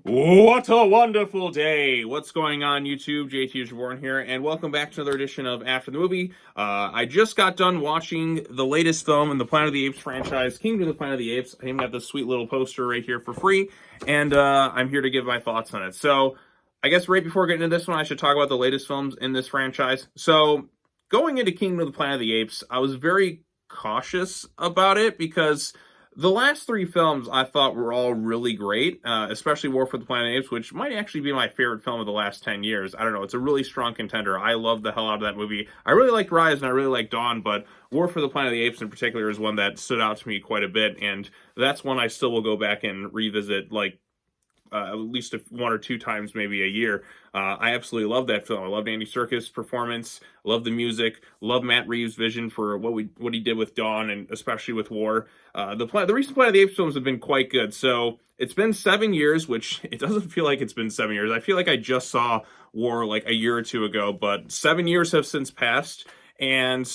What a wonderful day! What's going on, YouTube? JT is Reborn here, and welcome back to another edition of After the Movie. I just got done watching the latest film in the Planet of the Apes franchise, Kingdom of the Planet of the Apes. I even got this sweet little poster right here for free, and I'm here to give my thoughts on it. So, I guess right before getting into this one, I should talk about the latest films in this franchise. So, going into Kingdom of the Planet of the Apes, I was very cautious about it because the last three films I thought were all really great, especially War for the Planet of the Apes, which might actually be my favorite film of the last 10 years. I don't know, it's a really strong contender. I love the hell out of that movie. I really liked Rise and I really liked Dawn, but War for the Planet of the Apes in particular is one that stood out to me quite a bit, and that's one I still will go back and revisit, like, at least one or two times maybe a year. I absolutely love that film. I loved Andy Serkis' performance, love the music, love Matt Reeves' vision for what he did with Dawn and especially with War. The recent Planet of the Apes films have been quite good. So it's been 7 years, which it doesn't feel like it's been 7 years. I feel like I just saw War like a year or two ago, but 7 years have since passed, and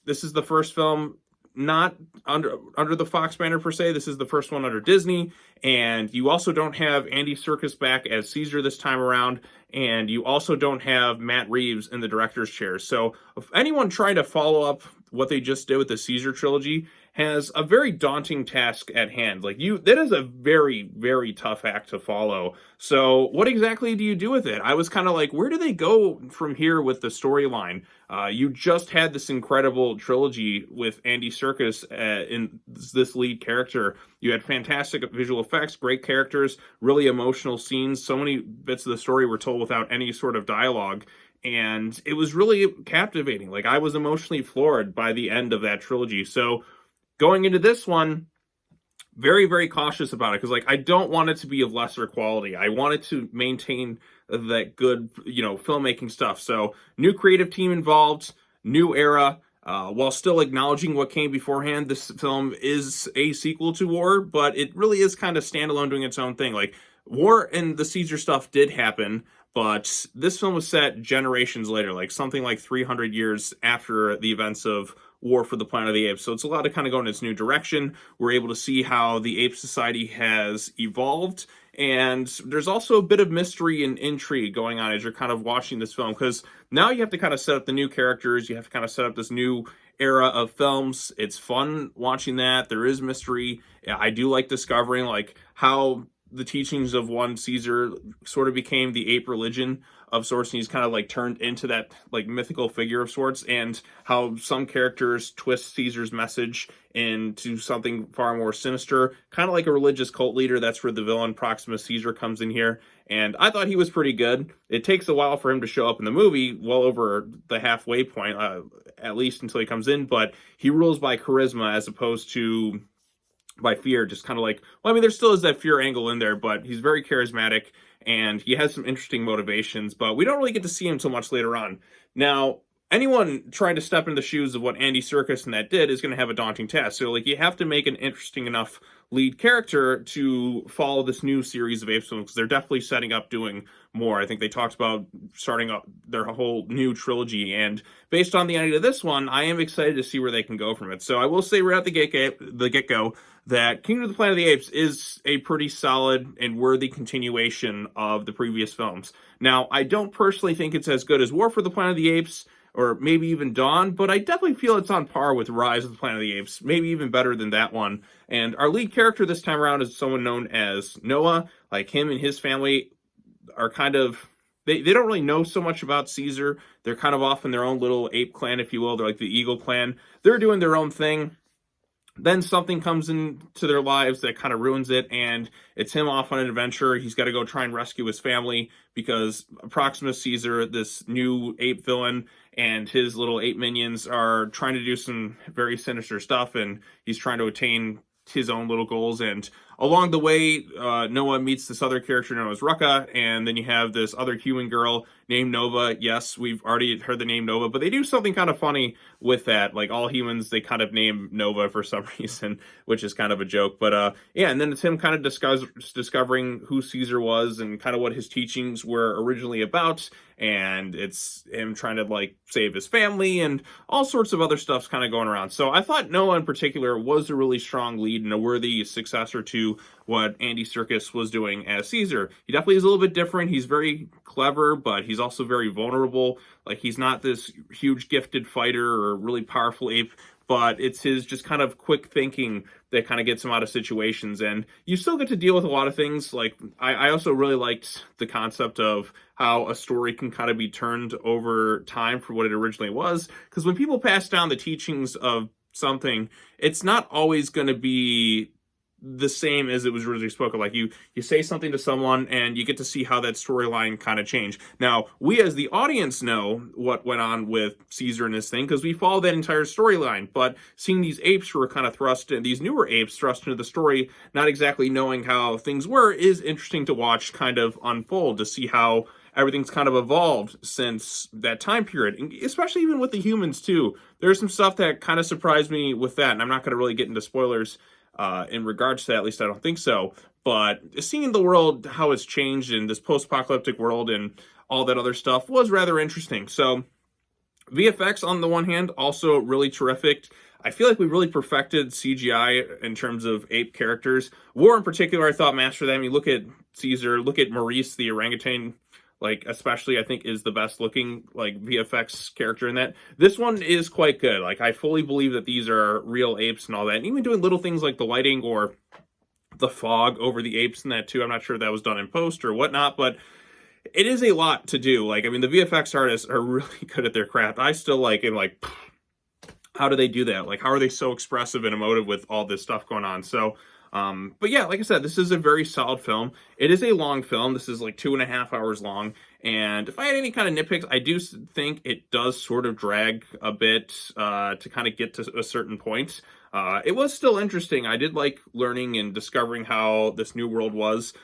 this is the first film not under the Fox banner per se. This is the first one under Disney, and you also don't have Andy Serkis back as Caesar this time around, and you also don't have Matt Reeves in the director's chair. So if anyone trying to follow up what they just did with the Caesar trilogy has a very daunting task at hand. That is a very, very tough act to follow. So what exactly do you do with it? I was kind of like, where do they go from here with the storyline? You just had this incredible trilogy with Andy Serkis in this lead character. You had fantastic visual effects, great characters, really emotional scenes. So many bits of the story were told without any sort of dialogue. And it was really captivating. Like, I was emotionally floored by the end of that trilogy. So going into this one, very, very cautious about it, because I don't want it to be of lesser quality. I want it to maintain that good, filmmaking stuff. So new creative team involved, new era, while still acknowledging what came beforehand. This film is a sequel to War, but it really is kind of standalone, doing its own thing. Like, War and the Caesar stuff did happen, but this film was set generations later, like something like 300 years after the events of War for the Planet of the Apes. So it's allowed to kind of go in its new direction. We're able to see how the ape society has evolved. And there's also a bit of mystery and intrigue going on as you're kind of watching this film, because now you have to kind of set up the new characters. You have to kind of set up this new era of films. It's fun watching that. There is mystery. I do like discovering like how the teachings of one Caesar sort of became the ape religion of sorts, and he's kind of like turned into that like mythical figure of sorts, and how some characters twist Caesar's message into something far more sinister, kind of like a religious cult leader. That's where the villain Proximus Caesar comes in here, and I thought he was pretty good. It takes a while for him to show up in the movie, well over the halfway point, at least until he comes in, but he rules by charisma as opposed to by fear. Just kind of like, well, I mean, there still is that fear angle in there, but he's very charismatic and he has some interesting motivations, but we don't really get to see him so much later on. Now, anyone trying to step into the shoes of what Andy Serkis and that did is going to have a daunting task. So, like, you have to make an interesting enough lead character to follow this new series of Apes films, because they're definitely setting up doing more. I think they talked about starting up their whole new trilogy, and based on the end of this one, I am excited to see where they can go from it. So I will say right at the get-go that Kingdom of the Planet of the Apes is a pretty solid and worthy continuation of the previous films. Now, I don't personally think it's as good as War for the Planet of the Apes, or maybe even Dawn, but I definitely feel it's on par with Rise of the Planet of the Apes, maybe even better than that one. And our lead character this time around is someone known as Noah. Like, him and his family are kind of, they don't really know so much about Caesar. They're kind of off in their own little ape clan, if you will. They're like the Eagle clan. They're doing their own thing. Then something comes into their lives that kind of ruins it, and it's him off on an adventure. He's got to go try and rescue his family, because Proximus Caesar, this new ape villain, and his little ape minions are trying to do some very sinister stuff, and he's trying to attain his own little goals. And along the way, Noah meets this other character known as Rucka, and then you have this other human girl named Nova. Yes, we've already heard the name Nova, but they do something kind of funny with that. Like, all humans, they kind of name Nova for some reason, which is kind of a joke. But yeah, and then it's him kind of discovering who Caesar was and kind of what his teachings were originally about, and it's him trying to like save his family and all sorts of other stuff's kind of going around. So I thought Noah in particular was a really strong lead and a worthy successor to to what Andy Serkis was doing as Caesar. He definitely is a little bit different. He's very clever, but he's also very vulnerable. Like, he's not this huge gifted fighter or really powerful ape, but it's his just kind of quick thinking that kind of gets him out of situations. And you still get to deal with a lot of things. Like, I also really liked the concept of how a story can kind of be turned over time for what it originally was. Because when people pass down the teachings of something, it's not always going to be the same as it was originally spoken. Like, you say something to someone and you get to see how that storyline kind of changed. Now, we as the audience know what went on with Caesar and this thing because we follow that entire storyline. But seeing these apes who were kind of thrust in, these newer apes thrust into the story, not exactly knowing how things were, is interesting to watch kind of unfold, to see how everything's kind of evolved since that time period, and especially even with the humans too. There's some stuff that kind of surprised me with that, and I'm not going to really get into spoilers in regards to that, at least I don't think so. But seeing the world, how it's changed in this post-apocalyptic world and all that other stuff was rather interesting. So VFX on the one hand, also really terrific. I feel like we really perfected CGI in terms of ape characters. War in particular, I thought mastered that. I mean, look at Caesar, look at Maurice, the orangutan, like, especially, I think, is the best looking, like, VFX character in that. This one is quite good. Like, I fully believe that these are real apes and all that. And even doing little things like the lighting or the fog over the apes and that too. I'm not sure if that was done in post or whatnot, but it is a lot to do. Like, I mean, the VFX artists are really good at their craft. I still like am like, how do they do that? Like, how are they so expressive and emotive with all this stuff going on? So, but yeah, like I said, this is a very solid film. It is a long film. This is like 2.5 hours long. And if I had any kind of nitpicks, I do think it does sort of drag a bit to kind of get to a certain point. It was still interesting. I did like learning and discovering how this new world was.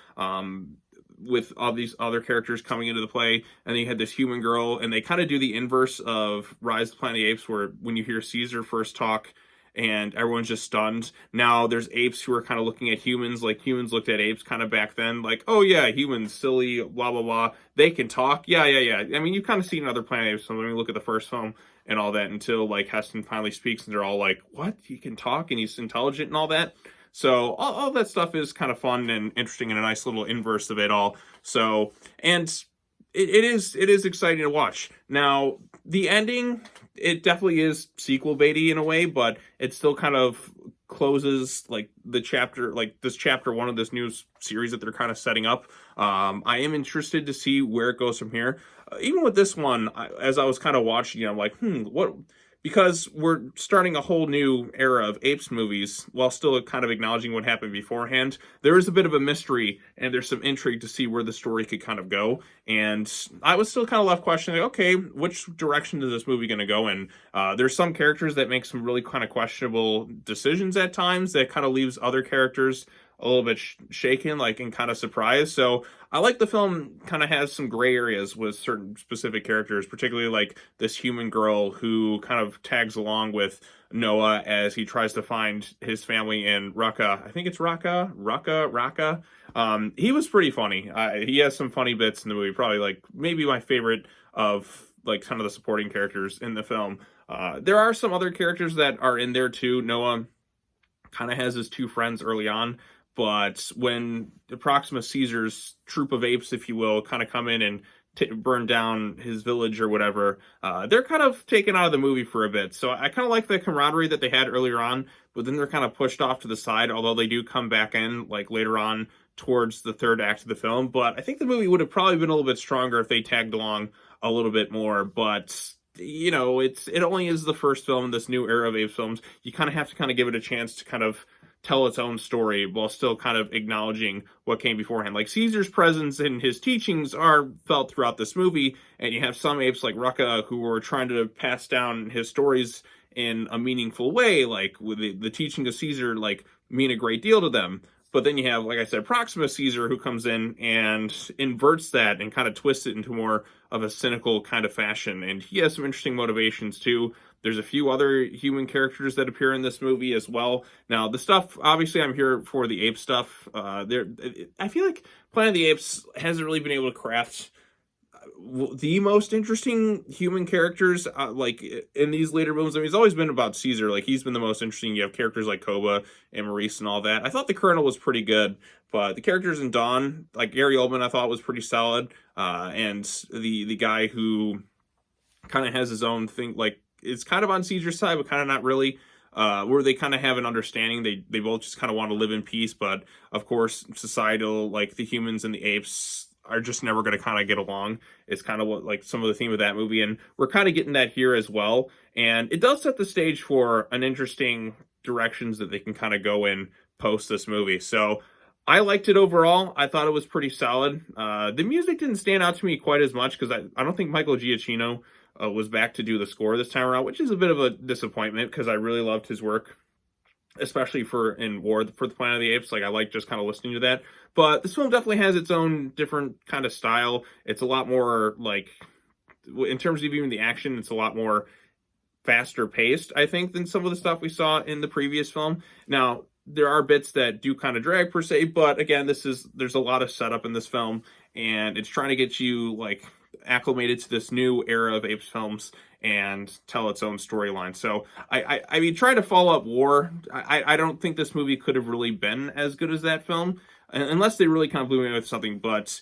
With all these other characters coming into the play, and then you had this human girl, and they kind of do the inverse of Rise of the Planet of the Apes, where when you hear Caesar first talk, and everyone's just stunned. Now there's apes who are kind of looking at humans like humans looked at apes kind of back then, like, oh yeah, humans, silly, blah, blah, blah. They can talk. Yeah. I mean, you've kind of seen other Planet Apes, so when we look at the first film and all that, until like Heston finally speaks and they're all like, what? He can talk and he's intelligent and all that. So all that stuff is kind of fun and interesting and a nice little inverse of it all. So, and it is exciting to watch. Now, the ending, it definitely is sequel baity in a way, but it still kind of closes like the chapter, like this chapter one of this new series that they're kind of setting up. I am interested to see where it goes from here. Even with this one, as I was kind of watching, I'm like, what? Because we're starting a whole new era of Apes movies while still kind of acknowledging what happened beforehand. There is a bit of a mystery and there's some intrigue to see where the story could kind of go. And I was still kind of left questioning, okay, which direction is this movie going to go in? There's some characters that make some really kind of questionable decisions at times that kind of leaves other characters a little bit shaken, like, and kind of surprised. So I like the film kind of has some gray areas with certain specific characters, particularly like this human girl who kind of tags along with Noah as he tries to find his family in Raqqa. I think it's Raqqa. He was pretty funny. He has some funny bits in the movie, probably like maybe my favorite of like some of the supporting characters in the film. There are some other characters that are in there too. Noah kind of has his two friends early on, but when Proxima Caesar's troop of apes, if you will, kind of come in and burn down his village or whatever, they're kind of taken out of the movie for a bit. So I kind of like the camaraderie that they had earlier on, but then they're kind of pushed off to the side, although they do come back in like later on towards the third act of the film. But I think the movie would have probably been a little bit stronger if they tagged along a little bit more. But you know, it only is the first film in this new era of Apes films. You kind of have to kind of give it a chance to kind of tell its own story while still kind of acknowledging what came beforehand. Like Caesar's presence and his teachings are felt throughout this movie, and you have some apes like Raqqa who are trying to pass down his stories in a meaningful way, like with the teaching of Caesar, like mean a great deal to them. But then you have, like I said, Proxima Caesar who comes in and inverts that and kind of twists it into more of a cynical kind of fashion. And he has some interesting motivations too. There's a few other human characters that appear in this movie as well. Now, the stuff, obviously I'm here for the ape stuff. I feel like Planet of the Apes hasn't really been able to craft the most interesting human characters, like in these later movies. I mean, it's always been about Caesar. Like he's been the most interesting. You have characters like Koba and Maurice and all that. I thought the Colonel was pretty good, but the characters in Dawn, like Gary Oldman, I thought was pretty solid. And the guy who kind of has his own thing, like it's kind of on Caesar's side, but kind of not really. Where they kind of have an understanding. They both just kind of want to live in peace, but of course, societal, like the humans and the apes are just never going to kind of get along. It's kind of what like some of the theme of that movie, and we're kind of getting that here as well. And it does set the stage for an interesting directions that they can kind of go in post this movie. So I liked it overall. I thought it was pretty solid. The music didn't stand out to me quite as much because I don't think Michael Giacchino was back to do the score this time around, which is a bit of a disappointment because I really loved his work, especially in War for the Planet of the Apes. Like I like just kind of listening to that. But this film definitely has its own different kind of style. It's a lot more like, in terms of even the action, it's a lot more faster paced, I think, than some of the stuff we saw in the previous film. Now, there are bits that do kind of drag per se, but again, there's a lot of setup in this film, and it's trying to get you like acclimated to this new era of Apes films and tell its own storyline. So I mean, trying to follow up War, I don't think this movie could have really been as good as that film, unless they really kind of blew me with something. But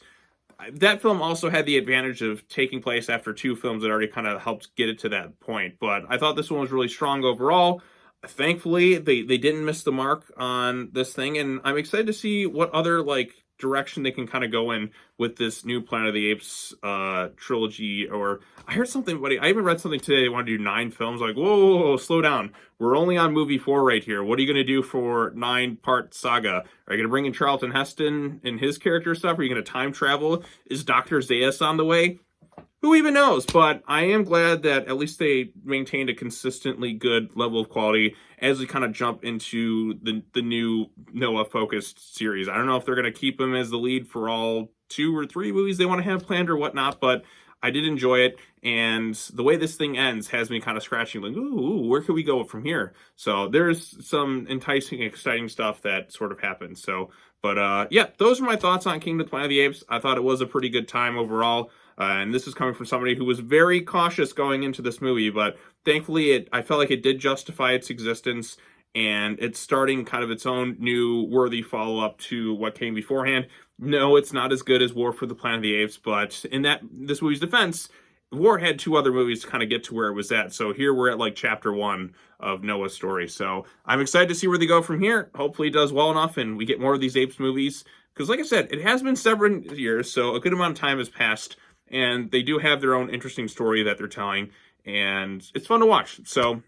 that film also had the advantage of taking place after two films that already kind of helped get it to that point. But I thought this one was really strong overall. Thankfully, they didn't miss the mark on this thing, and I'm excited to see what other like direction they can kind of go in with this new Planet of the Apes trilogy. Or I heard something, buddy. I even read something today. They want to do 9 films. Like, whoa, whoa, whoa, slow down. We're only on movie 4 right here. What are you going to do for 9-part saga? Are you going to bring in Charlton Heston and his character stuff? Are you going to time travel? Is Dr. Zaius on the way? Who even knows? But I am glad that at least they maintained a consistently good level of quality as we kind of jump into the new Noah-focused series. I don't know if they're going to keep him as the lead for all 2 or 3 movies they want to have planned or whatnot, but I did enjoy it, and the way this thing ends has me kind of scratching, like, ooh, where could we go from here? So there's some enticing, exciting stuff that sort of happens. So, but yeah, those are my thoughts on Kingdom of the Planet of the Apes. I thought it was a pretty good time overall. And this is coming from somebody who was very cautious going into this movie, but thankfully I felt like it did justify its existence, and it's starting kind of its own new worthy follow-up to what came beforehand. No, it's not as good as War for the Planet of the Apes, but in this movie's defense, War had 2 other movies to kind of get to where it was at. So here we're at like chapter 1 of Noah's story. So I'm excited to see where they go from here. Hopefully it does well enough and we get more of these Apes movies. Because like I said, it has been several years, so a good amount of time has passed. And they do have their own interesting story that they're telling, and it's fun to watch. So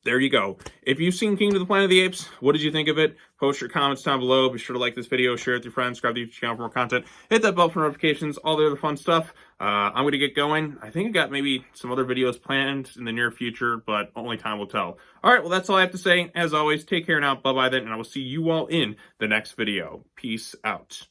there you go. If you've seen Kingdom of the Planet of the Apes, what did you think of it? Post your comments down below. Be sure to like this video, share it with your friends, subscribe to the YouTube channel for more content, hit that bell for notifications, all the other fun stuff. I'm going to get going. I think I got maybe some other videos planned in the near future, but only time will tell. All right, well, that's all I have to say. As always, take care now. Bye-bye then, and I will see you all in the next video. Peace out.